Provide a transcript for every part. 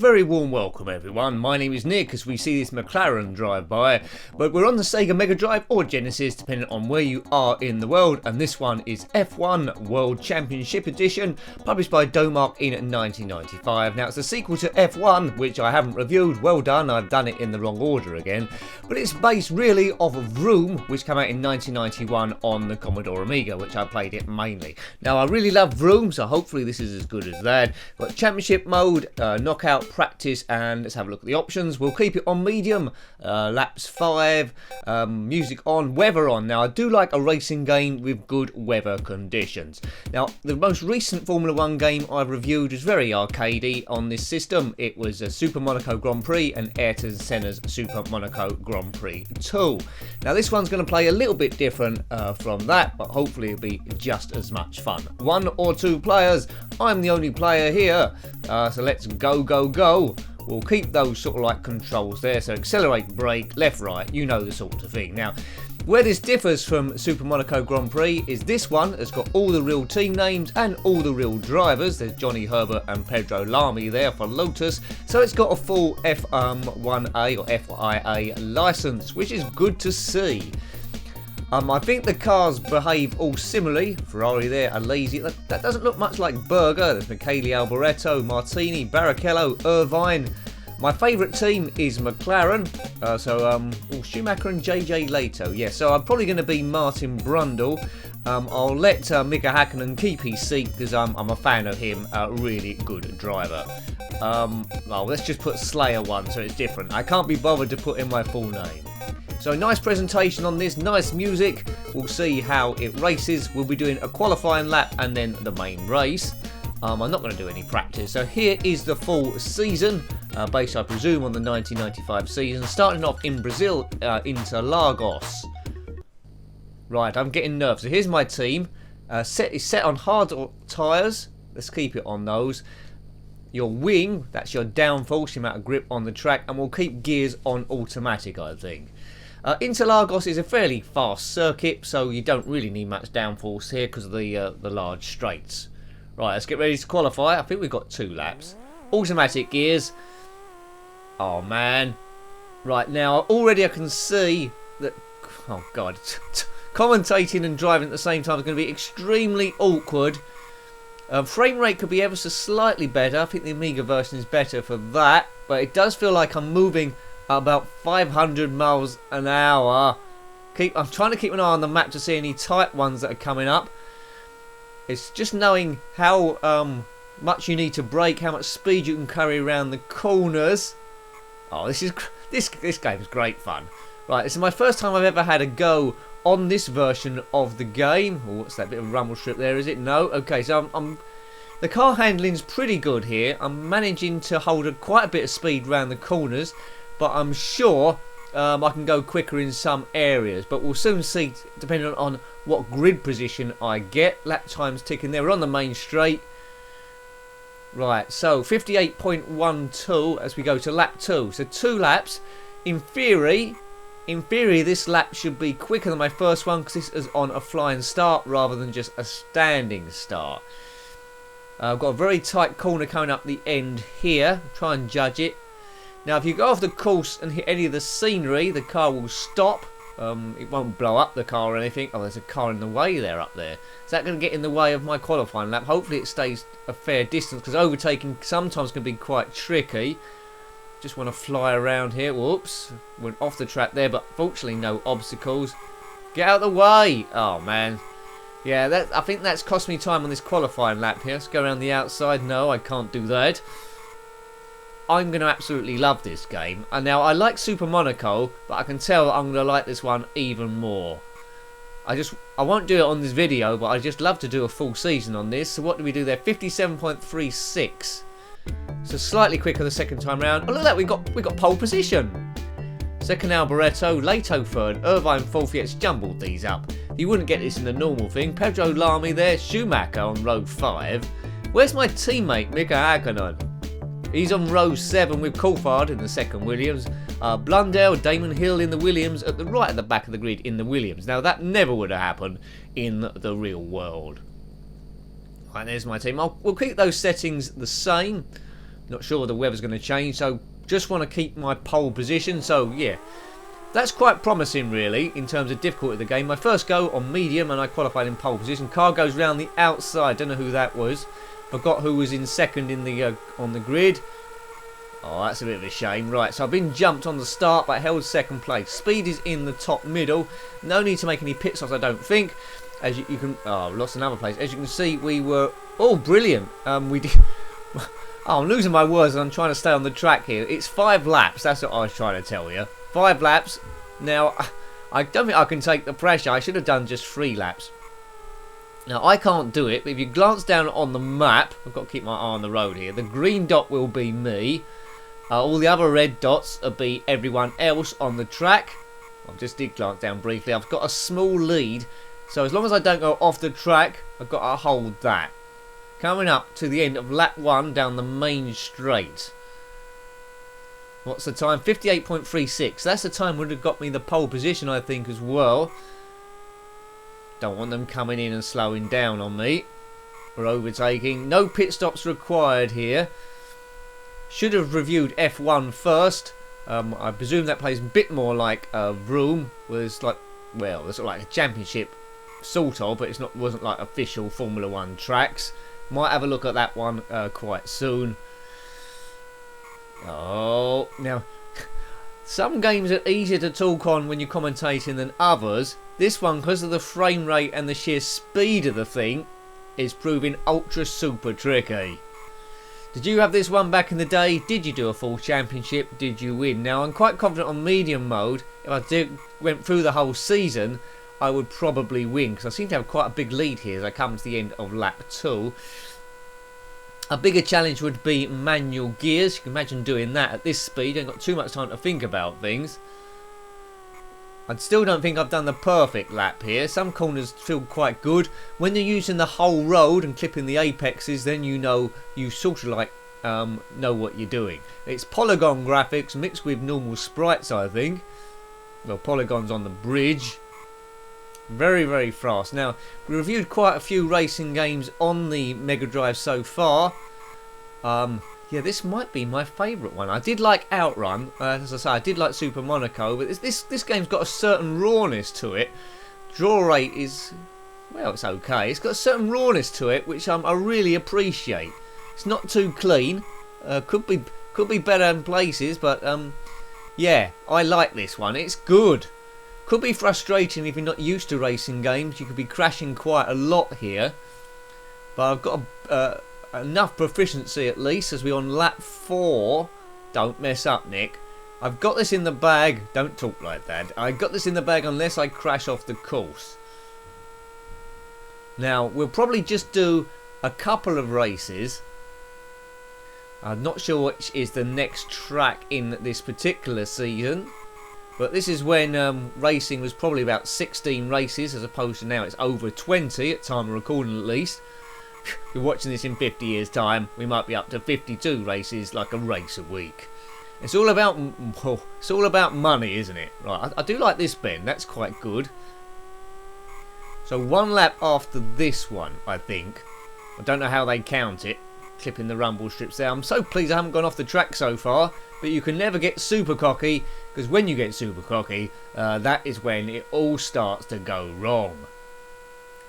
very warm welcome everyone. My name is Nick as we see this McLaren drive by, but we're on the SEGA Mega Drive or Genesis depending on where you are in the world, and this one is F1 World Championship Edition, published by Domark in 1995. Now it's a sequel to F1, which I haven't reviewed. Well done, I've done it in the wrong order again, but it's based really off of Vroom, which came out in 1991 on the Commodore Amiga, which I played it mainly. Now I really love Vroom, so hopefully this is as good as that. But championship mode, knockout, practice, and let's have a look at the options. We'll keep it on medium, laps 5, music on, weather on. Now I do like a racing game with good weather conditions. Now the most recent Formula 1 game I've reviewed is very arcadey on this system. It was a Super Monaco Grand Prix and Ayrton Senna's Super Monaco Grand Prix 2. Now this one's going to play a little bit different from that, but hopefully it'll be just as much fun. 1 or 2 players. I'm the only player here, so let's go. We'll keep those sort of like controls there, so accelerate, brake, left, right, you know the sort of thing. Now, where this differs from Super Monaco Grand Prix is this one has got all the real team names and all the real drivers. There's Johnny Herbert and Pedro Lamy there for Lotus, so it's got a full F1A or FIA license, which is good to see. I think the cars behave all similarly. Ferrari there are lazy. That doesn't look much like Berger. There's Michele Alboreto, Martini, Barrichello, Irvine. My favourite team is McLaren. Schumacher and JJ Leto. Yeah, so I'm probably going to be Martin Brundle. I'll let Mika Hakkinen keep his seat because I'm a fan of him. A really good driver. Well, let's just put Slayer 1 so it's different. I can't be bothered to put in my full name. So nice presentation on this, nice music. We'll see how it races. We'll be doing a qualifying lap and then the main race. I'm not going to do any practice. So here is the full season, based I presume on the 1995 season, starting off in Brazil, Interlagos. Right, I'm getting nervous. So here's my team. Is set on hard tyres. Let's keep it on those. Your wing, that's your downforce, the amount of grip on the track, and we'll keep gears on automatic, I think. Interlagos is a fairly fast circuit, so you don't really need much downforce here because of the large straights. Right, let's get ready to qualify. I think we've got 2 laps. Automatic gears. Oh, man. Right, now, already I can see that... Oh, God. Commentating and driving at the same time is going to be extremely awkward. Frame rate could be ever so slightly better. I think the Amiga version is better for that. But it does feel like I'm moving about 500 miles an hour. I'm trying to keep an eye on the map to see any tight ones that are coming up. It's just knowing how much you need to brake, how much speed you can carry around the corners. Oh, this game is great fun. Right, this is my first time I've ever had a go on this version of the game. Oh, what's that bit of rumble strip there? Is it? No. Okay, so the car handling's pretty good here. I'm managing to hold quite a bit of speed around the corners, but I'm sure I can go quicker in some areas. But we'll soon see, depending on what grid position I get. Lap time's ticking there. We're on the main straight. Right, so 58.12 as we go to lap 2. So 2 laps. In theory, this lap should be quicker than my first one because this is on a flying start rather than just a standing start. I've got a very tight corner coming up the end here. Try and judge it. Now, if you go off the course and hit any of the scenery, the car will stop. It won't blow up the car or anything. Oh, there's a car in the way there up there. Is that going to get in the way of my qualifying lap? Hopefully it stays a fair distance because overtaking sometimes can be quite tricky. Just want to fly around here. Whoops. Went off the track there, but fortunately no obstacles. Get out of the way. Oh, man. Yeah, I think that's cost me time on this qualifying lap here. Let's go around the outside. No, I can't do that. I'm going to absolutely love this game. And now, I like Super Monaco, but I can tell I'm going to like this one even more. I won't do it on this video, but I just love to do a full season on this. So what do we do there? 57.36. So slightly quicker the second time round. Oh, look at that, we got pole position. Second Alboreto, Leto third, Irvine fourth. Yeah, it's jumbled these up. You wouldn't get this in the normal thing. Pedro Lamy there, Schumacher on row 5. Where's my teammate Mika Hakkinen? He's on row 7 with Coulthard in the second Williams. Blundell, Damon Hill in the Williams at the right at the back of the grid in the Williams. Now that never would have happened in the real world. Right, there's my team. We'll keep those settings the same. Not sure the weather's going to change, so just want to keep my pole position. So yeah, that's quite promising really in terms of difficulty of the game. My first go on medium and I qualified in pole position. Car goes round the outside. Don't know who that was. Forgot who was in second in the on the grid. Oh, that's a bit of a shame. Right, so I've been jumped on the start but held second place. Speed is in the top middle. No need to make any pit stops, I don't think. As you can... Oh, lost another place. As you can see, we were... Oh, brilliant. We did... Oh, I'm losing my words and I'm trying to stay on the track here. It's 5 laps. That's what I was trying to tell you. 5 laps. Now, I don't think I can take the pressure. I should have done just 3 laps. Now, I can't do it, but if you glance down on the map... I've got to keep my eye on the road here. The green dot will be me. All the other red dots will be everyone else on the track. I just did glance down briefly. I've got a small lead. So as long as I don't go off the track, I've got to hold that. Coming up to the end of lap 1 down the main straight. What's the time? 58.36. That's the time would have got me the pole position, I think, as well. Don't want them coming in and slowing down on me. We're overtaking. No pit stops required here. Should have reviewed F1 first. I presume that plays a bit more like Vroom. Was like, well, it's like a championship, sort of, but it's not. Wasn't like official Formula 1 tracks. Might have a look at that one quite soon. Oh, now some games are easier to talk on when you're commentating than others. This one, because of the frame rate and the sheer speed of the thing, is proving ultra super tricky. Did you have this one back in the day? Did you do a full championship? Did you win? Now, I'm quite confident on medium mode. If I went through the whole season, I would probably win, because I seem to have quite a big lead here as I come to the end of lap 2. A bigger challenge would be manual gears. You can imagine doing that at this speed. I haven't got too much time to think about things. I still don't think I've done the perfect lap here. Some corners feel quite good. When you're using the whole road and clipping the apexes, then you know, you sort of like know what you're doing. It's polygon graphics mixed with normal sprites, I think. Well, polygons on the bridge. Very, very fast. Now, we reviewed quite a few racing games on the Mega Drive so far. Yeah, this might be my favourite one. I did like Outrun, as I say, I did like Super Monaco, but this game's got a certain rawness to it. Draw rate is, well, it's okay. It's got a certain rawness to it, which I really appreciate. It's not too clean. Could be better in places, but yeah, I like this one. It's good. Could be frustrating if you're not used to racing games. You could be crashing quite a lot here, but I've got enough proficiency at least as we're on lap 4. Don't mess up, Nick. I've got this in the bag. Don't talk like that. I got this in the bag unless I crash off the course. Now, we'll probably just do a couple of races. I'm not sure which is the next track in this particular season, but this is when racing was probably about 16 races as opposed to now it's over 20 at time of recording at least. If you're watching this in 50 years time, we might be up to 52 races, like a race a week. It's all about, well, it's all about money, isn't it? Right, I do like this bend, that's quite good. So 1 lap after this one, I think. I don't know how they count it, clipping the rumble strips there. I'm so pleased I haven't gone off the track so far, but you can never get super cocky, because when you get super cocky, that is when it all starts to go wrong.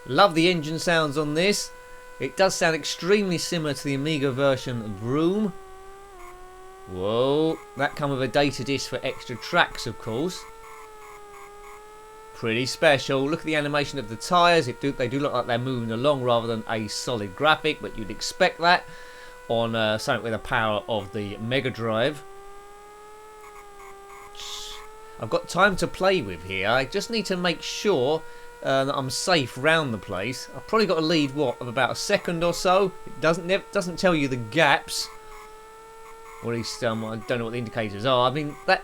Love the engine sounds on this. It does sound extremely similar to the Amiga version of Vroom. Whoa, that come with a data disc for extra tracks, of course. Pretty special. Look at the animation of the tyres. They do look like they're moving along rather than a solid graphic, but you'd expect that on something with the power of the Mega Drive. I've got time to play with here. I just need to make sure that I'm safe round the place. I've probably got a lead, what, of about a second or so. It doesn't tell you the gaps. Or at least I don't know what the indicators are. I mean, that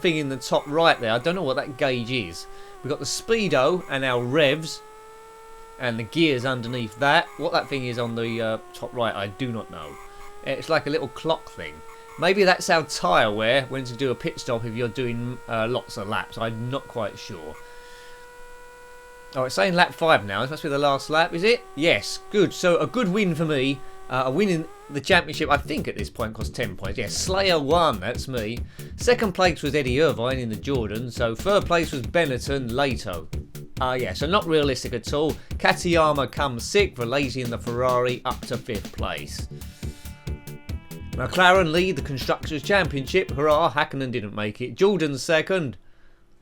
thing in the top right there, I don't know what that gauge is. We've got the speedo and our revs and the gears underneath that. What that thing is on the top right, I do not know. It's like a little clock thing. Maybe that's our tyre wear when to do a pit stop if you're doing lots of laps. I'm not quite sure. Oh, it's saying lap 5 now. This must be the last lap, is it? Yes, good. So a good win for me Winning the championship, I think at this point, cost 10 points. Yeah, Slayer won, that's me. Second place was Eddie Irvine in the Jordan. So third place was Benetton Lato. Yeah, so not realistic at all. Katayama comes sixth, Valesi in the Ferrari up to 5th place. McLaren lead the Constructors' Championship. Hurrah, Hakkinen didn't make it. Jordan second.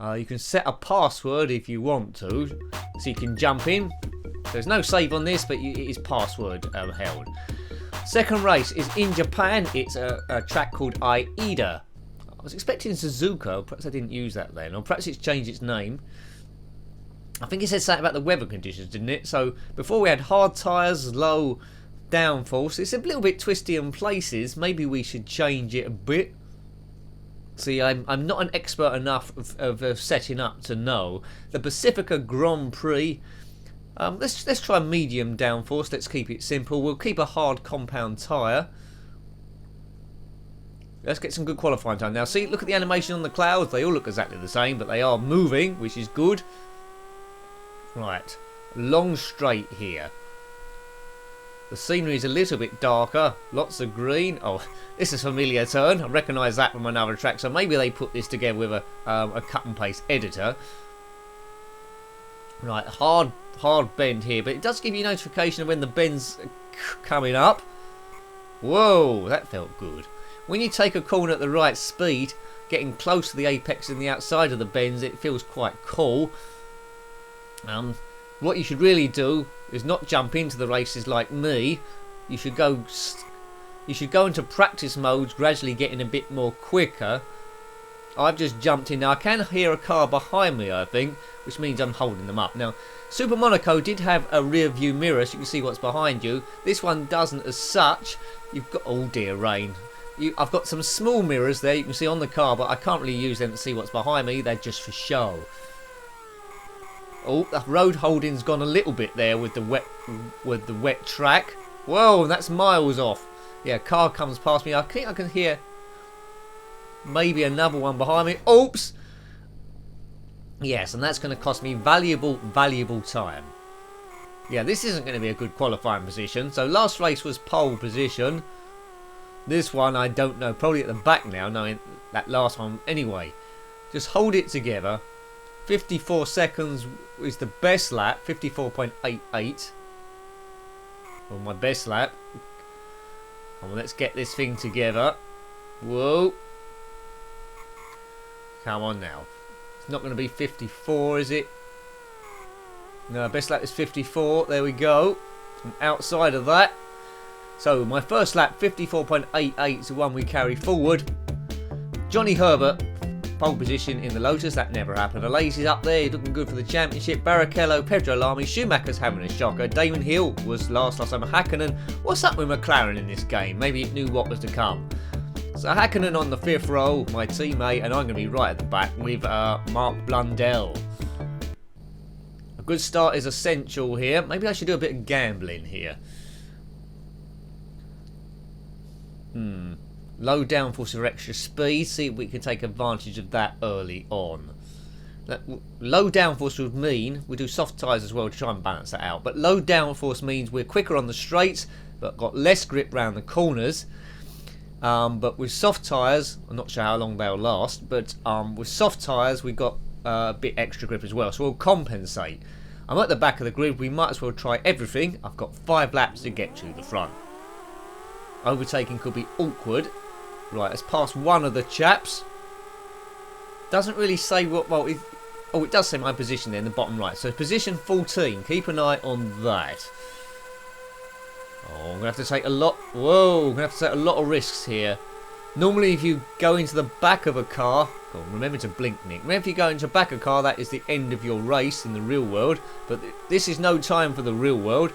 You can set a password if you want to, so you can jump in. There's no save on this, but it is password held. Second race is in Japan. It's a track called Aida. I was expecting Suzuka. Perhaps I didn't use that then, or perhaps it's changed its name. I think it said something about the weather conditions, didn't it? So before we had hard tyres, low downforce. It's a little bit twisty in places. Maybe we should change it a bit. See, I'm not an expert enough of setting up to know. The Pacifica Grand Prix. Let's try medium downforce. Let's keep it simple. We'll keep a hard compound tyre. Let's get some good qualifying time. Now, see, look at the animation on the clouds. They all look exactly the same, but they are moving, which is good. Right, long straight here. The scenery is a little bit darker. Lots of green. Oh, this is a familiar turn. I recognise that from another track. So maybe they put this together with a cut and paste editor. Right, hard bend here, but it does give you notification of when the bend's coming up. Whoa, that felt good. When you take a corner at the right speed, getting close to the apex and the outside of the bends, it feels quite cool. What you should really do is not jump into the races like me. You should go into practice modes, gradually getting a bit more quicker. I've just jumped in now. I can hear a car behind me, I think, which means I'm holding them up. Now, Super Monaco did have a rear view mirror, so you can see what's behind you. This one doesn't as such. You've got, oh dear, rain. I've got some small mirrors there you can see on the car, but I can't really use them to see what's behind me. They're just for show. Oh, the road holding's gone a little bit there with the wet track. Whoa, that's miles off. Yeah, car comes past me. I think I can hear maybe another one behind me. Oops. Yes, and that's going to cost me valuable time. Yeah, this isn't going to be a good qualifying position. So last race was pole position. This one, I don't know. Probably at the back now, knowing that last one. Anyway, just hold it together. 54 seconds is the best lap. 54.88. Well, my best lap. Well, let's get this thing together. Whoa. Come on now. It's not going to be 54, is it? No, best lap is 54. There we go. And outside of that. So, my first lap, 54.88 is the one we carry forward. Johnny Herbert, pole position in the Lotus. That never happened. Alesi's up there, looking good for the championship. Barrichello, Pedro Lamy, Schumacher's having a shocker. Damon Hill was last time. Hakkinen. What's up with McLaren in this game? Maybe it knew what was to come. So Hakkinen on the 5th row, my teammate, and I'm going to be right at the back with Mark Blundell. A good start is essential here. Maybe I should do a bit of gambling here. Low downforce for extra speed. See if we can take advantage of that early on. Low downforce would mean we do soft tyres as well to try and balance that out. But low downforce means we're quicker on the straights, but got less grip round the corners. But with soft tyres, I'm not sure how long they'll last, but with soft tyres we've got a bit extra grip as well, so we'll compensate. I'm at the back of the grid. We might as well try everything. I've got 5 laps to get to the front. Overtaking could be awkward. Right, let's pass one of the chaps. Doesn't really say what... Well, it does say my position there in the bottom right. So position 14. Keep an eye on that. Oh, I'm going to have to take a lot... Whoa, I'm going to have to take a lot of risks here. Normally, if you go into the back of a car... Oh, remember to blink, Nick. Remember, if you go into the back of a car, that is the end of your race in the real world. But this is no time for the real world.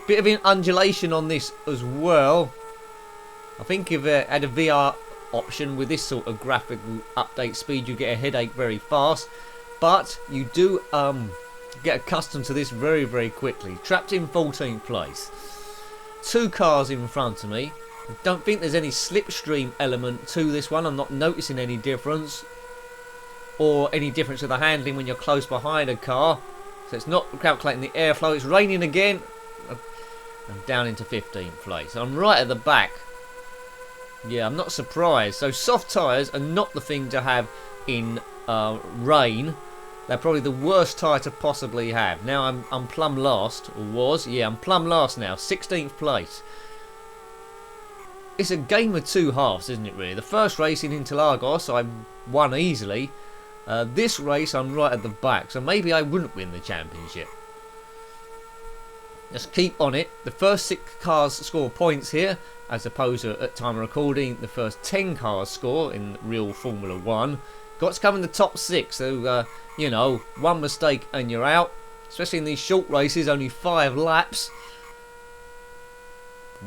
Bit of an undulation on this as well. I think if it had a VR option with this sort of graphical update speed, you get a headache very fast. But you do get accustomed to this very, very quickly. Trapped in 14th place. 2 cars in front of me. I don't think there's any slipstream element to this one. I'm not noticing any difference. Or any difference with the handling when you're close behind a car. So it's not calculating the airflow. It's raining again. and down into 15th place. I'm right at the back. Yeah, I'm not surprised. So soft tyres are not the thing to have in rain. They're probably the worst tyre to possibly have. Now I'm plumb last, or was. Yeah, I'm plumb last now, 16th place. It's a game of two halves, isn't it really? The first race in Interlagos, I won easily. This race, I'm right at the back, so maybe I wouldn't win the championship. Just keep on it. The first 6 cars score points here, as opposed to, at time of recording, the first 10 cars score in real Formula 1. Got to come in the top 6, so, you know, one mistake and you're out. Especially in these short races, only 5 laps.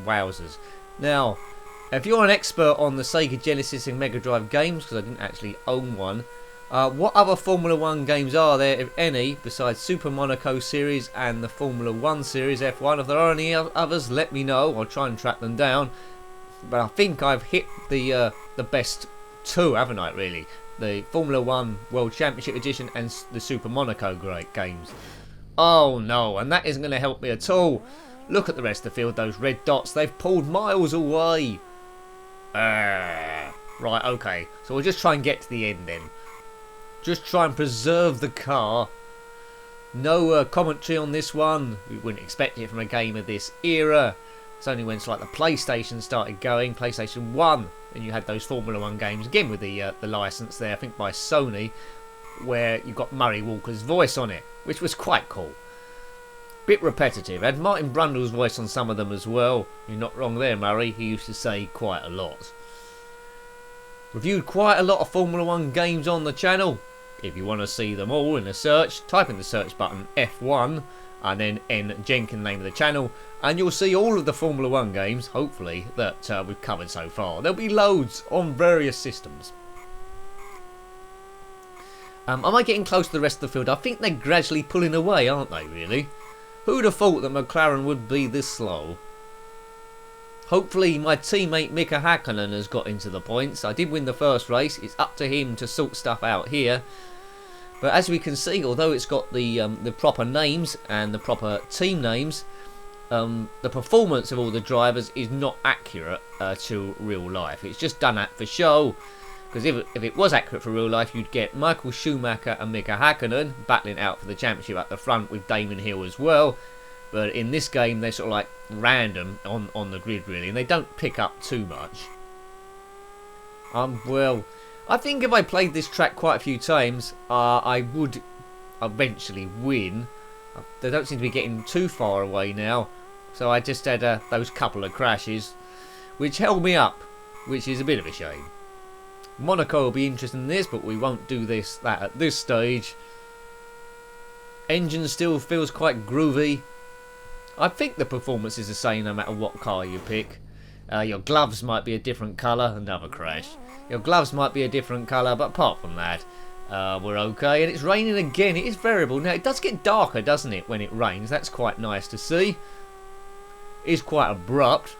Wowzers. Now, if you're an expert on the Sega Genesis and Mega Drive games, because I didn't actually own one, what other Formula 1 games are there, if any, besides Super Monaco series and the Formula 1 series F1? If there are any others, let me know. I'll try and track them down. But I think I've hit the best 2, haven't I, really? The Formula 1 World Championship Edition and the Super Monaco great games. Oh no, and that isn't going to help me at all. Look at the rest of the field, those red dots, they've pulled miles away. Right, okay, so we'll just try and get to the end then. Just try and preserve the car. No commentary on this one. We wouldn't expect it from a game of this era. It's only when like the PlayStation started going, PlayStation 1, and you had those Formula 1 games, again with the license there, I think by Sony, where you got Murray Walker's voice on it, which was quite cool. Bit repetitive. Had Martin Brundle's voice on some of them as well. You're not wrong there, Murray. He used to say quite a lot. Reviewed quite a lot of Formula 1 games on the channel. If you want to see them all in a search, type in the search button F1 and then N Jenkins, name of the channel, and you'll see all of the Formula 1 games, hopefully, that we've covered so far. There'll be loads on various systems. Am I getting close to the rest of the field? I think they're gradually pulling away, aren't they, really? Who'd have thought that McLaren would be this slow? Hopefully my teammate Mika Hakkinen has got into the points. I did win the first race. It's up to him to sort stuff out here. But as we can see, although it's got the proper names and the proper team names, the performance of all the drivers is not accurate to real life. It's just done that for show. Because if it was accurate for real life, you'd get Michael Schumacher and Mika Hakkinen battling out for the championship at the front with Damon Hill as well. But in this game, they're sort of like random on the grid, really, and they don't pick up too much. Well, I think if I played this track quite a few times, I would eventually win. They don't seem to be getting too far away now, so I just had those couple of crashes, which held me up, which is a bit of a shame. Monaco will be interested in this, but we won't do that at this stage. Engine still feels quite groovy. I think the performance is the same no matter what car you pick. Your gloves might be a different colour. Another crash. Your gloves might be a different colour, but apart from that, we're okay. And it's raining again. It is variable. Now, it does get darker, doesn't it, when it rains? That's quite nice to see. It is quite abrupt.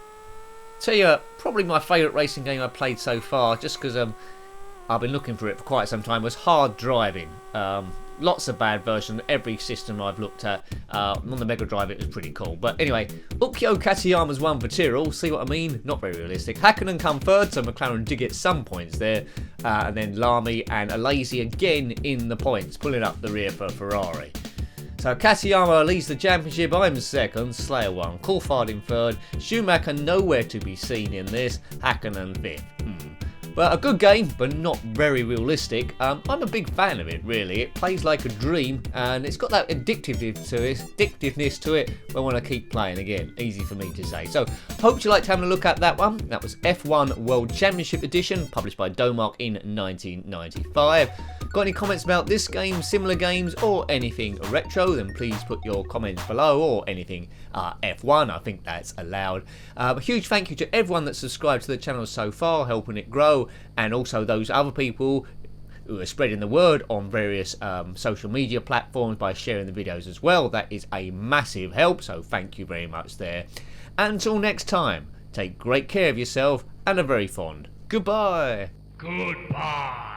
Tell you, probably my favourite racing game I've played so far, just because I've been looking for it for quite some time, was Hard Driving. Lots of bad versions. Every system I've looked at on the Mega Drive, it was pretty cool. But anyway, Ukyo Katayama's won for Tyrrell. See what I mean? Not very realistic. Hakkinen come third, so McLaren did get some points there. And then Lamy and Alesi again in the points, pulling up the rear for Ferrari. So Katayama leads the championship. I'm second. Slayer won. Coulthard in third. Schumacher nowhere to be seen in this. Hakkinen fifth. But a good game, but not very realistic. I'm a big fan of it, really. It plays like a dream, and it's got that addictiveness to it where I want to keep playing again. Easy for me to say. So, hope you liked having a look at that one. That was F1 World Championship Edition, published by Domark in 1995. Got any comments about this game, similar games, or anything retro, then please put your comments below, or anything F1, I think that's allowed. A huge thank you to everyone that's subscribed to the channel so far, helping it grow, and also those other people who are spreading the word on various social media platforms by sharing the videos as well. That is a massive help, so thank you very much there. Until next time, take great care of yourself, and a very fond goodbye. Goodbye.